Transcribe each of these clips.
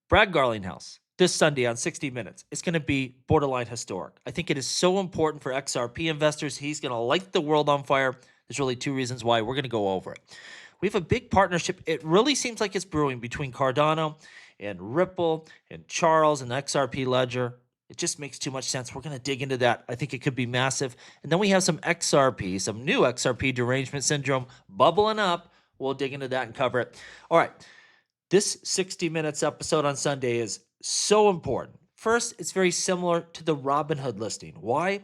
Brad Garlinghouse, this Sunday on 60 Minutes, it's going to be borderline historic. I think it is so important for XRP investors. He's going to light the world on fire. There's really two reasons why. We're going to go over it. We have a big partnership. It really seems like it's brewing between Cardano and Ripple and Charles and the XRP ledger. It just makes too much sense. We're going to dig into that. I think it could be massive. And then we have some XRP, some new XRP derangement syndrome bubbling up. We'll dig into that and cover it. All right. This 60 Minutes episode on Sunday is so important. First, it's very similar to the Robinhood listing. Why?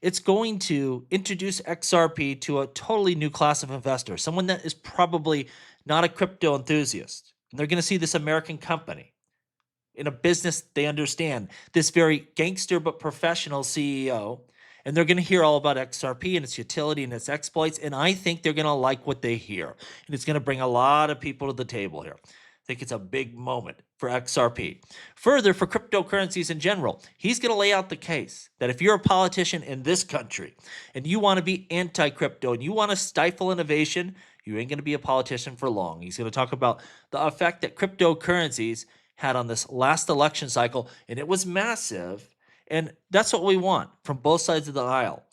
It's going to introduce XRP to a totally new class of investor, someone that is probably not a crypto enthusiast. And they're going to see this American company in a business they understand, this very gangster but professional CEO, and they're going to hear all about XRP and its utility and its exploits, and I think they're going to like what they hear. And it's going to bring a lot of people to the table here. I think it's a big moment for XRP. Further, for cryptocurrencies in general, he's going to lay out the case that if you're a politician in this country and you want to be anti-crypto and you want to stifle innovation, you ain't going to be a politician for long. He's going to talk about the effect that cryptocurrencies had on this last election cycle, and it was massive. And that's what we want from both sides of the aisle,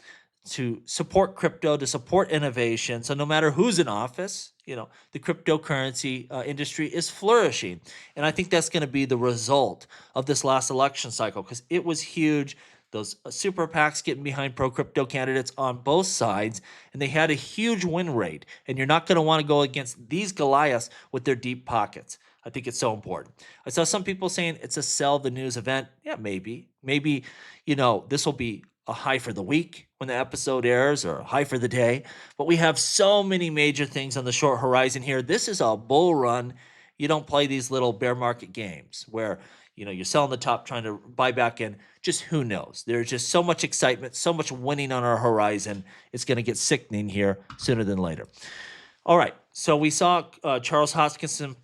to support crypto, to support innovation. So no matter who's in office, the cryptocurrency industry is flourishing. And I think that's going to be the result of this last election cycle, because it was huge. Those super PACs getting behind pro-crypto candidates on both sides, and they had a huge win rate. And you're not going to want to go against these Goliaths with their deep pockets. I think it's so important. I saw some people saying it's a sell the news event. Yeah, maybe. Maybe, this will be a high for the week when the episode airs, or a high for the day. But we have so many major things on the short horizon here. This is a bull run. You don't play these little bear market games where, you're selling the top, trying to buy back in. Just who knows? There's just so much excitement, so much winning on our horizon. It's going to get sickening here sooner than later. All right. So we saw Charles Hoskinson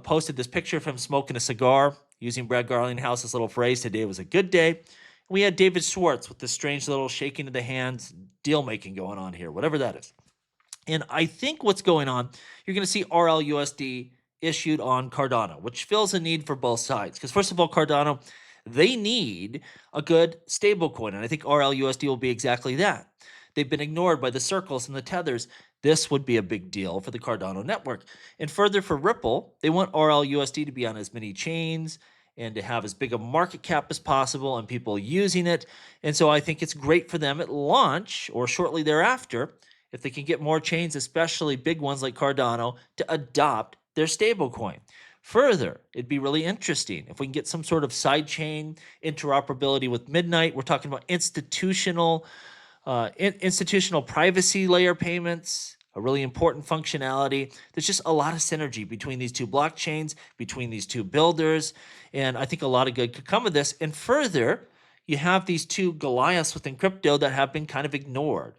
posted this picture of him smoking a cigar, using Brad Garlinghouse's little phrase, "Today was a good day." We had David Schwartz with this strange little shaking of the hands, deal making going on here, whatever that is. And I think what's going on, you're going to see RLUSD issued on Cardano, which fills a need for both sides. Because first of all, Cardano, they need a good stablecoin. And I think RLUSD will be exactly that. They've been ignored by the circles and the tethers. This would be a big deal for the Cardano network. And further, for Ripple, they want RLUSD to be on as many chains and to have as big a market cap as possible and people using it. And so I think it's great for them at launch or shortly thereafter, if they can get more chains, especially big ones like Cardano, to adopt their stablecoin. Further, it'd be really interesting if we can get some sort of sidechain interoperability with Midnight. We're talking about institutional privacy layer payments, a really important functionality. There's just a lot of synergy between these two blockchains, between these two builders, and I think a lot of good could come of this. And further, you have these two Goliaths within crypto that have been kind of ignored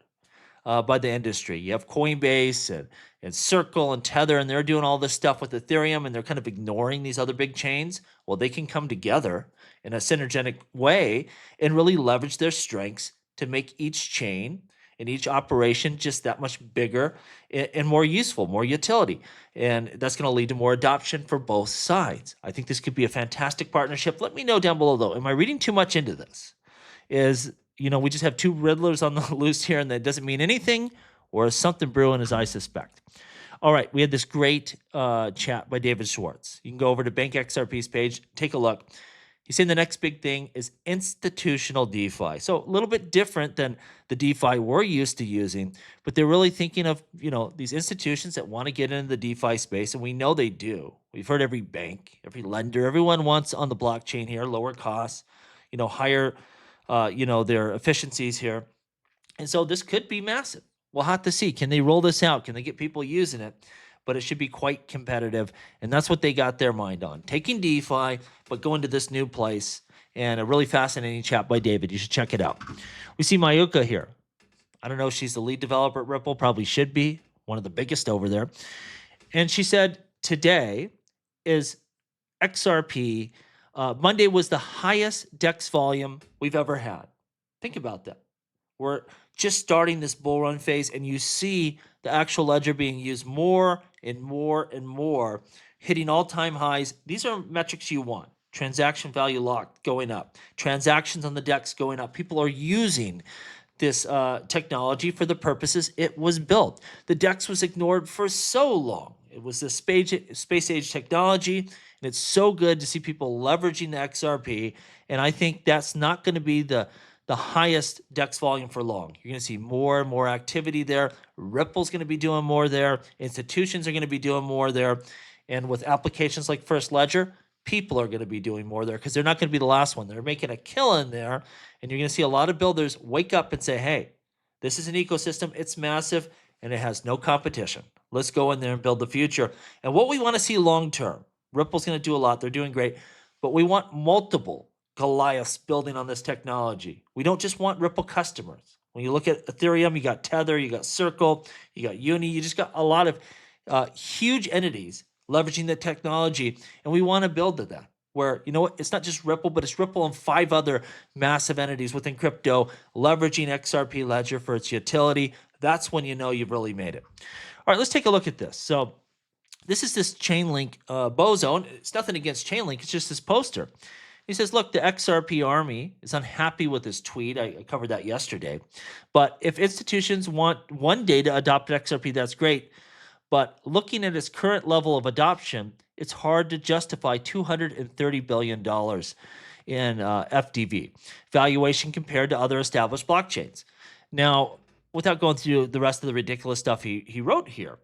by the industry. You have Coinbase and Circle and Tether, and they're doing all this stuff with Ethereum, and they're kind of ignoring these other big chains. Well, they can come together in a synergetic way and really leverage their strengths to make each chain and each operation just that much bigger and more useful, more utility. And that's going to lead to more adoption for both sides. I think this could be a fantastic partnership. Let me know down below, though. Am I reading too much into this? We just have two Riddlers on the loose here, and that doesn't mean anything, or is something brewing, as I suspect. All right, we had this great chat by David Schwartz. You can go over to Bank XRP's page, take a look. He's saying the next big thing is institutional DeFi. So a little bit different than the DeFi we're used to using, but they're really thinking of, these institutions that want to get into the DeFi space, and we know they do. We've heard every bank, every lender, everyone wants on the blockchain here, lower costs, higher, their efficiencies here. And so this could be massive. We'll have to see. Can they roll this out? Can they get people using it? But it should be quite competitive, and that's what they got their mind on. Taking DeFi, but going to this new place, and a really fascinating chat by David. You should check it out. We see Mayuka here. I don't know if she's the lead developer at Ripple, probably should be, one of the biggest over there. And she said today is XRP. Monday was the highest DEX volume we've ever had. Think about that. We're just starting this bull run phase, and you see the actual ledger being used more and more and more, hitting all-time highs. These are metrics you want. Transaction value locked going up. Transactions on the DEX going up. People are using this technology for the purposes it was built. The DEX was ignored for so long. It was this space age technology, and it's so good to see people leveraging the XRP. And I think that's not going to be the highest DEX volume for long. You're going to see more and more activity there. Ripple's going to be doing more there. Institutions are going to be doing more there. And with applications like First Ledger, people are going to be doing more there because they're not going to be the last one. They're making a killing there. And you're going to see a lot of builders wake up and say, hey, this is an ecosystem. It's massive and it has no competition. Let's go in there and build the future. And what we want to see long term, Ripple's going to do a lot. They're doing great. But we want multiple Goliaths building on this technology. We don't just want Ripple customers. When you look at Ethereum, you got Tether, you got Circle, you got Uni, you just got a lot of huge entities leveraging the technology. And we want to build to that where, you know what, it's not just Ripple, but it's Ripple and 5 other massive entities within crypto leveraging XRP Ledger for its utility. That's when you know you've really made it. All right, let's take a look at this. So this is this Chainlink boson. It's nothing against Chainlink. It's just this poster. He says, look, the XRP army is unhappy with this tweet. I covered that yesterday. But if institutions want one day to adopt XRP, that's great. But looking at its current level of adoption, it's hard to justify $230 billion in FDV valuation compared to other established blockchains. Now, without going through the rest of the ridiculous stuff he wrote here,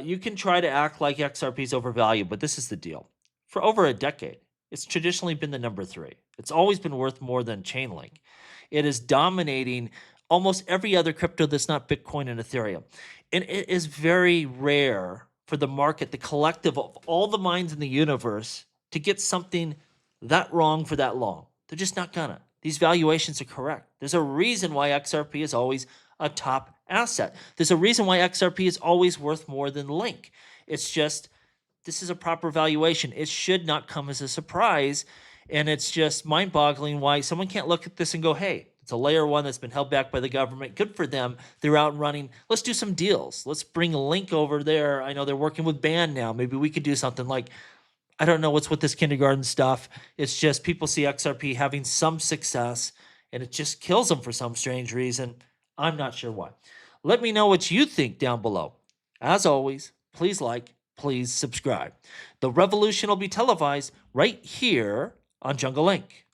you can try to act like XRP is overvalued, but this is the deal. For over a decade, it's traditionally been the number 3. It's always been worth more than Chainlink. It is dominating almost every other crypto that's not Bitcoin and Ethereum. And it is very rare for the market, the collective of all the minds in the universe, to get something that wrong for that long. They're just not gonna. These valuations are correct. There's a reason why XRP is always a top asset. There's a reason why XRP is always worth more than Link. It's just, this is a proper valuation. It should not come as a surprise. And it's just mind-boggling why someone can't look at this and go, hey, it's a layer 1 that's been held back by the government. Good for them. They're out and running. Let's do some deals. Let's bring Link over there. I know they're working with Band now. Maybe we could do something like, I don't know what's with this kindergarten stuff. It's just people see XRP having some success and it just kills them for some strange reason. I'm not sure why. Let me know what you think down below. As always, please like, please subscribe. The revolution will be televised right here on Jungle Link.